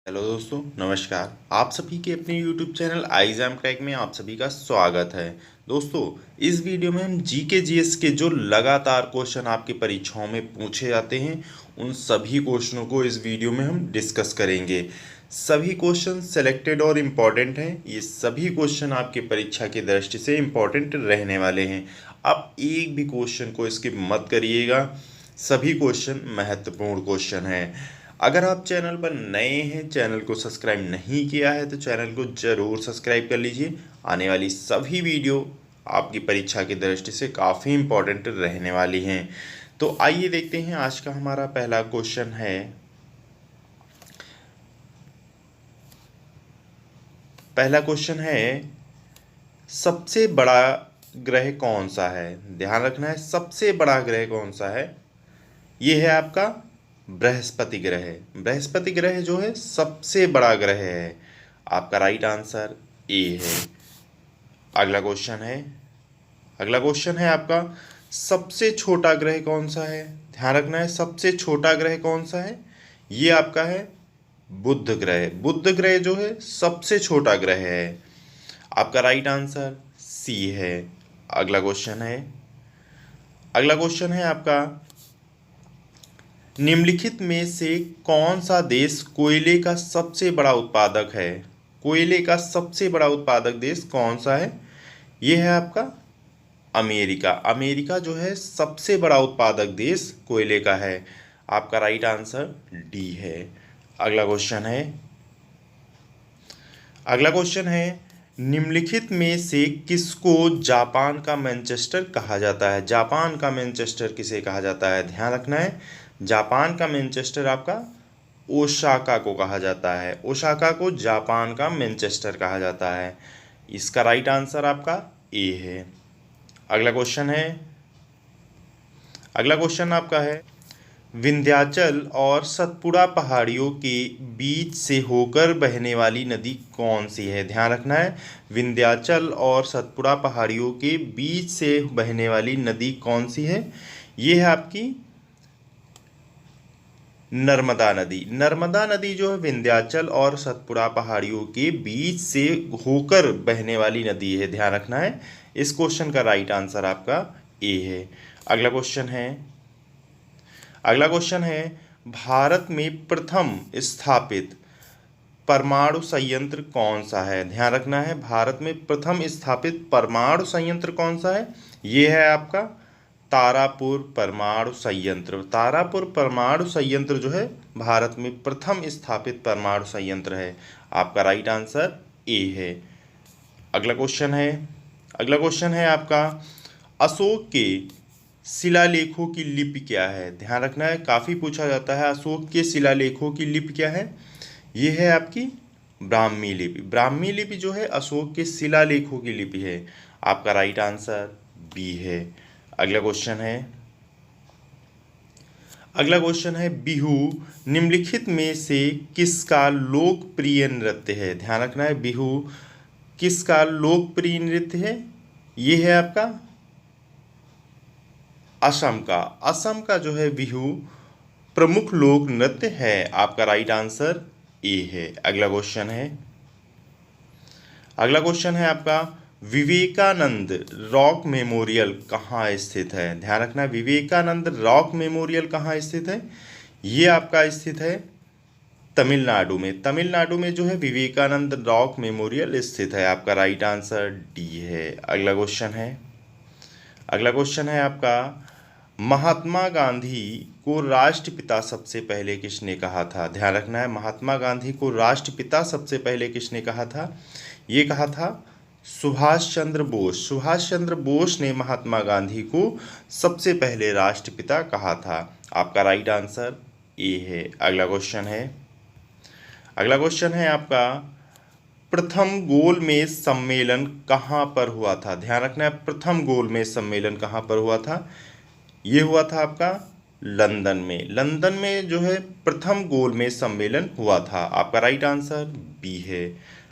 Hello दोस्तों, नमस्कार। आप सभी के अपने YouTube चैनल एग्जाम क्रैक में आप सभी का स्वागत है। दोस्तों, इस वीडियो में हम जीके जीएस के जो लगातार क्वेश्चन आपकी परीक्षाओं में पूछे जाते हैं उन सभी क्वेश्चनों को इस वीडियो में हम डिस्कस करेंगे। सभी क्वेश्चन सेलेक्टेड और इम्पॉर्टेंट हैं। ये सभी क्वेश्चन आपकी परीक्षा की दृष्टि से इम्पॉर्टेंट रहने वाले हैं। आप एक भी क्वेश्चन को स्किप मत करिएगा। सभी क्वेश्चन महत्वपूर्ण क्वेश्चन हैं। अगर आप चैनल पर नए हैं, चैनल को सब्सक्राइब नहीं किया है तो चैनल को ज़रूर सब्सक्राइब कर लीजिए। आने वाली सभी वीडियो आपकी परीक्षा की दृष्टि से काफ़ी इम्पोर्टेंट रहने वाली हैं। तो आइए देखते हैं आज का हमारा पहला क्वेश्चन है। पहला क्वेश्चन है, सबसे बड़ा ग्रह कौन सा है। ध्यान रखना है, सबसे बड़ा ग्रह कौन सा है। ये है आपका बृहस्पति ग्रह। बृहस्पति ग्रह जो है सबसे बड़ा ग्रह है। आपका राइट आंसर ए है। अगला क्वेश्चन है, अगला क्वेश्चन है आपका, सबसे छोटा ग्रह कौन सा है। ध्यान रखना है, सबसे छोटा ग्रह कौन सा है। ये आपका है बुध ग्रह। बुध ग्रह जो है सबसे छोटा ग्रह है। आपका राइट आंसर सी है। अगला क्वेश्चन है, अगला क्वेश्चन है आपका, निम्नलिखित में से कौन सा देश कोयले का सबसे बड़ा उत्पादक है। कोयले का सबसे बड़ा उत्पादक देश कौन सा है। ये है आपका अमेरिका। अमेरिका जो है सबसे बड़ा उत्पादक देश कोयले का है। आपका राइट आंसर डी है। अगला क्वेश्चन है, अगला क्वेश्चन है, निम्नलिखित में से किसको जापान का मैनचेस्टर कहा जाता है। जापान का मैनचेस्टर किसे कहा जाता है। ध्यान रखना है, जापान का मैनचेस्टर आपका ओसाका को कहा जाता है। ओसाका को जापान का मैनचेस्टर कहा जाता है। इसका राइट आंसर आपका ए है। अगला क्वेश्चन है, अगला क्वेश्चन आपका है, विंध्याचल और सतपुड़ा पहाड़ियों के बीच से होकर बहने वाली नदी कौन सी है। ध्यान रखना है, विंध्याचल और सतपुड़ा पहाड़ियों के बीच से बहने वाली नदी कौन सी है। ये है आपकी नर्मदा नदी। नर्मदा नदी जो है विंध्याचल और सतपुड़ा पहाड़ियों के बीच से होकर बहने वाली नदी है। ध्यान रखना है, इस क्वेश्चन का राइट आंसर आपका ए है। अगला क्वेश्चन है, अगला क्वेश्चन है, भारत में प्रथम स्थापित परमाणु संयंत्र कौन सा है। ध्यान रखना है, भारत में प्रथम स्थापित परमाणु संयंत्र कौन सा है। ये है आपका तारापुर परमाणु संयंत्र। तारापुर परमाणु संयंत्र जो है भारत में प्रथम स्थापित परमाणु संयंत्र है। आपका राइट आंसर ए है। अगला क्वेश्चन है, अगला क्वेश्चन है आपका, अशोक के शिलालेखों की लिपि क्या है। ध्यान रखना है, काफ़ी पूछा जाता है अशोक के शिलालेखों की लिपि क्या है। ये है आपकी ब्राह्मी लिपि। ब्राह्मी लिपि जो है अशोक के शिलालेखों की लिपि है। आपका राइट आंसर बी है। अगला क्वेश्चन है, अगला क्वेश्चन है, बिहू निम्नलिखित में से किसका लोकप्रिय नृत्य है। ध्यान रखना है, बिहू किसका लोकप्रिय नृत्य है। ये है आपका असम का। असम का जो है बिहू प्रमुख लोक नृत्य है। आपका राइट आंसर ए है। अगला क्वेश्चन है, अगला क्वेश्चन है आपका, विवेकानंद रॉक मेमोरियल कहाँ स्थित है। ध्यान रखना, विवेकानंद रॉक मेमोरियल कहाँ स्थित है। ये आपका स्थित है तमिलनाडु में। तमिलनाडु में जो है विवेकानंद रॉक मेमोरियल स्थित है। आपका राइट आंसर डी है। अगला क्वेश्चन है, अगला क्वेश्चन है आपका, महात्मा गांधी को राष्ट्रपिता सबसे पहले किसने कहा था। ध्यान रखना है, महात्मा गांधी को राष्ट्रपिता सबसे पहले किसने कहा था। ये कहा था सुभाष चंद्र बोस। सुभाष चंद्र बोस ने महात्मा गांधी को सबसे पहले राष्ट्रपिता कहा था। आपका राइट आंसर ए है। अगला क्वेश्चन है, अगला क्वेश्चन है आपका, प्रथम गोलमेज सम्मेलन कहाँ पर हुआ था। ध्यान रखना है, प्रथम गोलमेज सम्मेलन कहाँ पर हुआ था। ये हुआ था आपका लंदन में। लंदन में जो है प्रथम गोलमेज सम्मेलन हुआ था। आपका राइट आंसर बी है।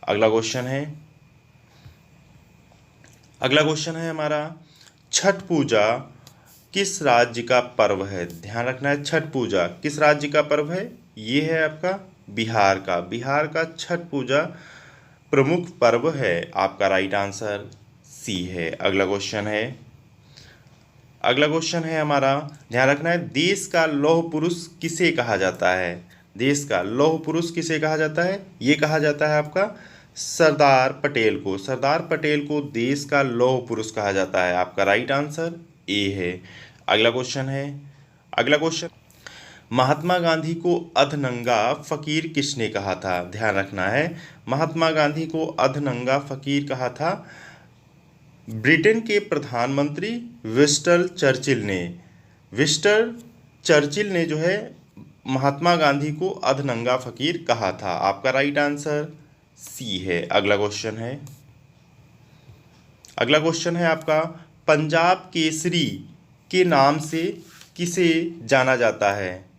अगला क्वेश्चन है, अगला क्वेश्चन है हमारा, छठ पूजा किस राज्य का पर्व है। ध्यान रखना है, छठ पूजा किस राज्य का पर्व है। ये है आपका बिहार का छठ पूजा प्रमुख पर्व है। आपका राइट आंसर सी है। अगला क्वेश्चन है हमारा, ध्यान रखना है, देश का लौह पुरुष किसे कहा जाता है? देश का लौह पुरुष किसे कहा जाता है? ये कहा जाता है आपका सरदार पटेल को। सरदार पटेल को देश का लौह पुरुष कहा जाता है। आपका राइट आंसर ए है। अगला क्वेश्चन, महात्मा गांधी को अधनंगा फकीर किसने कहा था? ध्यान रखना है, महात्मा गांधी को अधनंगा फकीर कहा था ब्रिटेन के प्रधानमंत्री विस्टन चर्चिल ने जो है महात्मा गांधी को अधनंगा फकीर कहा था। आपका राइट आंसर सी है। अगला क्वेश्चन है आपका, पंजाब केसरी के नाम से किसे जाना जाता है?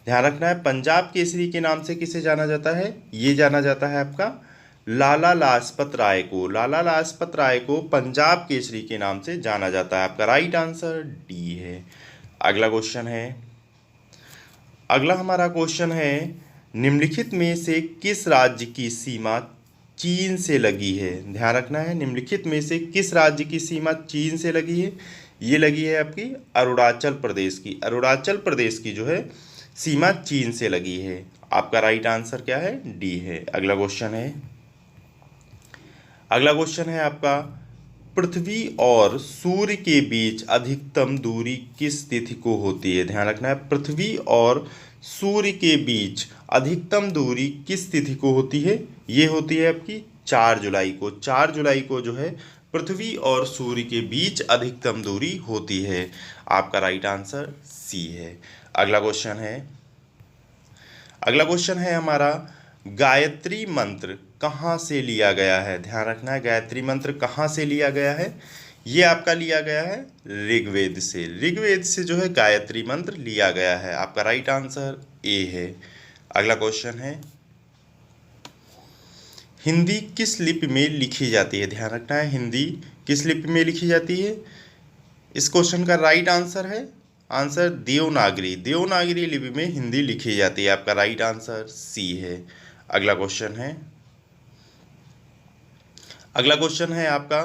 ध्यान रखना है, पंजाब केसरी के नाम से किसे जाना जाता है? ये जाना जाता है आपका लाला लाजपत राय को। लाला लाजपत राय को पंजाब केसरी के नाम से जाना जाता है। आपका राइट आंसर डी है। अगला हमारा क्वेश्चन है, निम्नलिखित में से किस राज्य की सीमा चीन से लगी है? ध्यान रखना है, निम्नलिखित में से किस राज्य की सीमा चीन से लगी है? ये लगी है आपकी अरुणाचल प्रदेश की। अरुणाचल प्रदेश की जो है सीमा चीन से लगी है। आपका राइट आंसर क्या है? डी है। अगला क्वेश्चन है आपका, पृथ्वी और सूर्य के बीच अधिकतम दूरी किस तिथि को होती है? ध्यान रखना है, पृथ्वी और सूर्य के बीच अधिकतम दूरी किस तिथि को होती है? ये होती है आपकी 4 जुलाई को। 4 जुलाई को जो है पृथ्वी और सूर्य के बीच अधिकतम दूरी होती है। आपका राइट आंसर सी है। अगला क्वेश्चन है हमारा, गायत्री मंत्र कहाँ से लिया गया है? ध्यान रखना है, गायत्री मंत्र कहाँ से लिया गया है? ये आपका लिया गया है ऋग्वेद से। ऋग्वेद से जो है गायत्री मंत्र लिया गया है। आपका राइट आंसर ए है। अगला क्वेश्चन है, हिंदी किस लिपि में लिखी जाती है? ध्यान रखना है, हिंदी किस लिपि में लिखी जाती है? इस क्वेश्चन का राइट आंसर है आंसर देवनागरी। देवनागरी लिपि में हिंदी लिखी जाती है। आपका राइट आंसर सी है। अगला क्वेश्चन है आपका,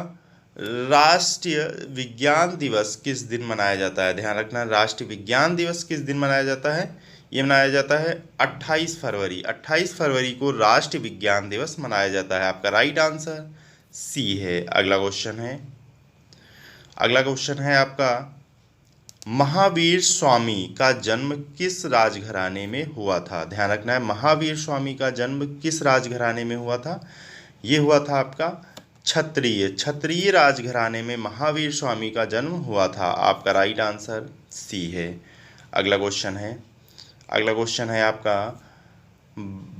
राष्ट्रीय विज्ञान दिवस किस दिन मनाया जाता है? ध्यान रखना, राष्ट्रीय विज्ञान दिवस किस दिन मनाया जाता है? ये मनाया जाता है 28 फरवरी। 28 फरवरी को राष्ट्रीय विज्ञान दिवस मनाया जाता है। आपका राइट आंसर सी है। अगला क्वेश्चन है आपका, महावीर स्वामी का जन्म किस राजघराने में हुआ था? ध्यान रखना है, महावीर स्वामी का जन्म किस राजघराने में हुआ था? ये हुआ था आपका क्षत्रिय राजघराने में महावीर स्वामी का जन्म हुआ था। आपका राइट आंसर सी है। अगला क्वेश्चन है आपका,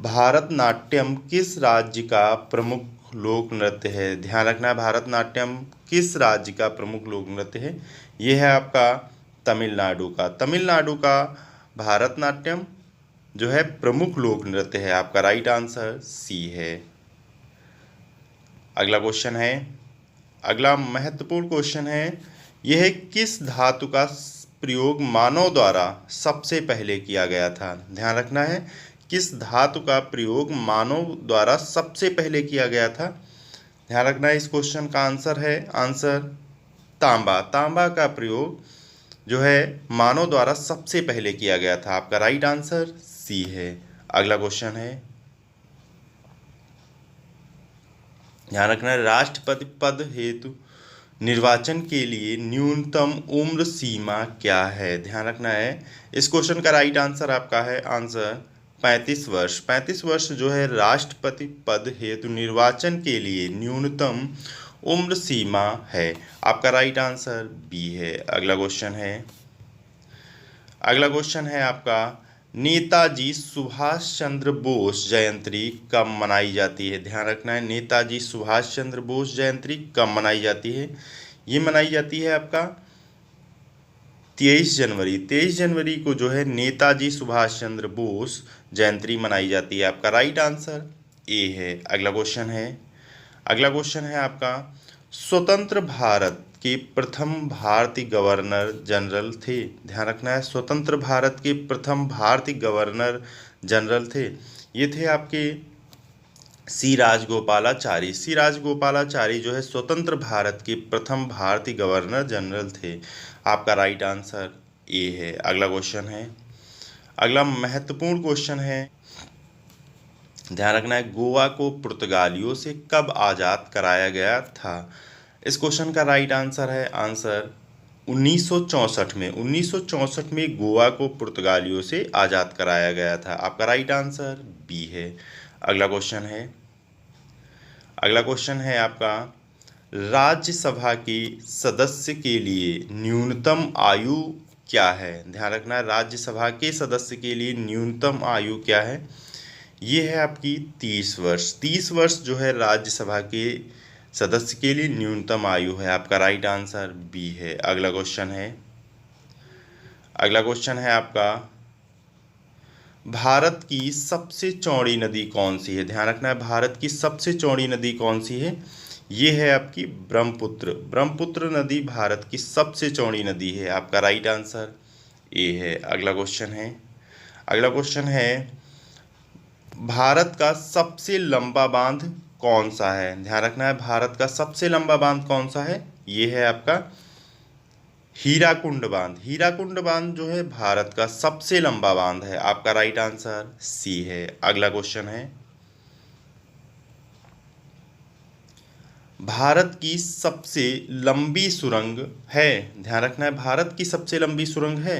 भारतनाट्यम किस राज्य का प्रमुख लोक नृत्य है? ध्यान रखना है, भारतनाट्यम किस राज्य का प्रमुख लोक नृत्य है? ये है आपका तमिलनाडु का। तमिलनाडु का भारतनाट्यम जो है प्रमुख लोक नृत्य है। आपका राइट आंसर सी है। अगला महत्वपूर्ण क्वेश्चन है, यह किस धातु का प्रयोग मानव द्वारा सबसे पहले किया गया था? ध्यान रखना है, किस धातु का प्रयोग मानव द्वारा सबसे पहले किया गया था? ध्यान रखना है, इस क्वेश्चन का आंसर है तांबा। तांबा का प्रयोग जो है मानव द्वारा सबसे पहले किया गया था। आपका राइट आंसर सी है। अगला क्वेश्चन है, ध्यान रखना है, राष्ट्रपति पद हेतु निर्वाचन के लिए न्यूनतम उम्र सीमा क्या है? ध्यान रखना है, इस क्वेश्चन का राइट आंसर आपका है आंसर 35 वर्ष। 35 वर्ष जो है राष्ट्रपति पद हेतु निर्वाचन के लिए न्यूनतम उम्र सीमा है। आपका राइट आंसर बी है। अगला क्वेश्चन है आपका, नेताजी सुभाष चंद्र बोस जयंती कब मनाई जाती है? ध्यान रखना है, नेताजी सुभाष चंद्र बोस जयंती कब मनाई जाती है? ये मनाई जाती है आपका 23 जनवरी। 23 जनवरी को जो है नेताजी सुभाष चंद्र बोस जयंती मनाई जाती है। आपका राइट आंसर ए है। अगला क्वेश्चन है आपका, स्वतंत्र भारत के प्रथम भारतीय गवर्नर जनरल थे? ध्यान रखना है, स्वतंत्र भारत के प्रथम भारतीय गवर्नर जनरल थे। ये थे आपके सी राजगोपालाचारी। सी राजगोपालाचारी जो है स्वतंत्र भारत के प्रथम भारतीय गवर्नर जनरल थे। आपका राइट आंसर ए है। अगला क्वेश्चन है, अगला महत्वपूर्ण क्वेश्चन है, ध्यान रखना है, गोवा को पुर्तगालियों से कब आज़ाद कराया गया था? इस क्वेश्चन का राइट आंसर है, आंसर 1964 में। 1964 में गोवा को पुर्तगालियों से आज़ाद कराया गया था। आपका राइट आंसर बी है। अगला क्वेश्चन है, अगला क्वेश्चन है आपका, राज्यसभा के सदस्य के लिए न्यूनतम आयु क्या है? ध्यान रखना है, राज्यसभा के सदस्य के लिए न्यूनतम आयु क्या है? ये है आपकी 30 वर्ष। 30 वर्ष जो है राज्यसभा के सदस्य के लिए न्यूनतम आयु है। आपका राइट आंसर बी है। अगला क्वेश्चन है, अगला क्वेश्चन है आपका, भारत की सबसे चौड़ी नदी कौन सी है? ध्यान रखना है, भारत की सबसे चौड़ी नदी कौन सी है? ये है आपकी ब्रह्मपुत्र। ब्रह्मपुत्र नदी भारत की सबसे चौड़ी नदी है। आपका राइट आंसर ए है। अगला क्वेश्चन है, अगला क्वेश्चन है, भारत का सबसे लंबा बांध कौन सा है? ध्यान रखना है, भारत का सबसे लंबा बांध कौन सा है? ये है आपका हीराकुंड बांध। हीराकुंड बांध जो है भारत का सबसे लंबा बांध है। आपका राइट आंसर सी है। अगला क्वेश्चन है, भारत की सबसे लंबी सुरंग है? ध्यान रखना है, भारत की सबसे लंबी सुरंग है।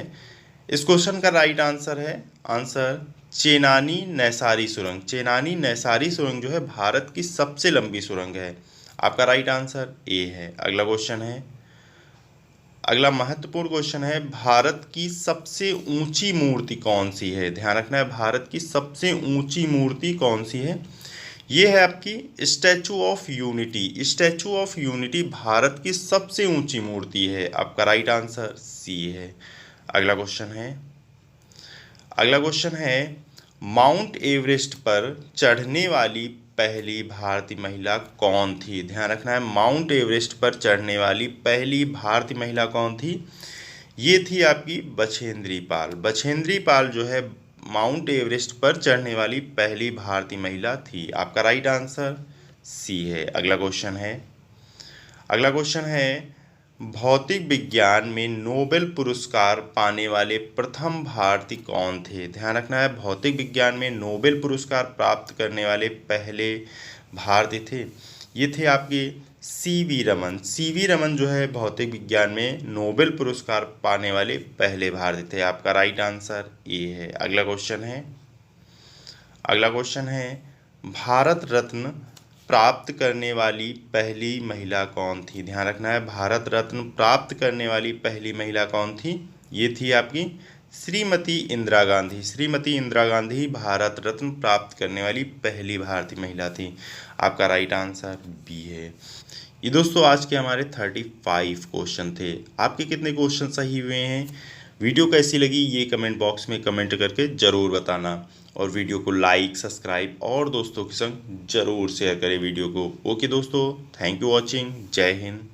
इस क्वेश्चन का राइट आंसर है, आंसर चेनानी नैसारी सुरंग। चेनानी नैसारी सुरंग जो है भारत की सबसे लंबी सुरंग है। आपका राइट आंसर ए है। अगला क्वेश्चन है, अगला महत्वपूर्ण क्वेश्चन है, भारत की सबसे ऊंची मूर्ति कौन सी है? ध्यान रखना है, भारत की सबसे ऊंची मूर्ति कौन सी है? ये है आपकी statue of unity. Statue of unity Bharat की सबसे ऊंची मूर्ति है। आपका राइट आंसर सी है। अगला क्वेश्चन है, अगला क्वेश्चन है, माउंट एवरेस्ट पर चढ़ने वाली पहली भारतीय महिला कौन थी? ध्यान रखना है, माउंट एवरेस्ट पर चढ़ने वाली पहली भारतीय महिला कौन थी? ये थी आपकी बछेंद्री पाल। बछेंद्री पाल जो है माउंट एवरेस्ट पर चढ़ने वाली पहली भारतीय महिला थी। आपका राइट आंसर सी है। अगला क्वेश्चन है, अगला क्वेश्चन है, भौतिक विज्ञान में नोबेल पुरस्कार पाने वाले प्रथम भारतीय कौन थे? ध्यान रखना है, भौतिक विज्ञान में नोबेल पुरस्कार प्राप्त करने वाले पहले भारतीय थे, ये थे आपके सीवी रमन। सीवी रमन जो है भौतिक विज्ञान में नोबेल पुरस्कार पाने वाले पहले भारतीय थे। आपका राइट आंसर ए है। अगला क्वेश्चन है, अगला क्वेश्चन है, भारत रत्न प्राप्त करने वाली पहली महिला कौन थी? ध्यान रखना है, भारत रत्न प्राप्त करने वाली पहली महिला कौन थी? ये थी आपकी श्रीमती इंदिरा गांधी। श्रीमती इंदिरा गांधी भारत रत्न प्राप्त करने वाली पहली भारतीय महिला थी। आपका राइट आंसर बी है। ये दोस्तों आज के हमारे 35 क्वेश्चन थे। आपके कितने क्वेश्चन सही हुए हैं? वीडियो कैसी लगी ये कमेंट बॉक्स में कमेंट करके ज़रूर बताना, और वीडियो को लाइक, सब्सक्राइब और दोस्तों के संग ज़रूर शेयर करें वीडियो को। ओके दोस्तों, थैंक यू वॉचिंग। जय हिंद।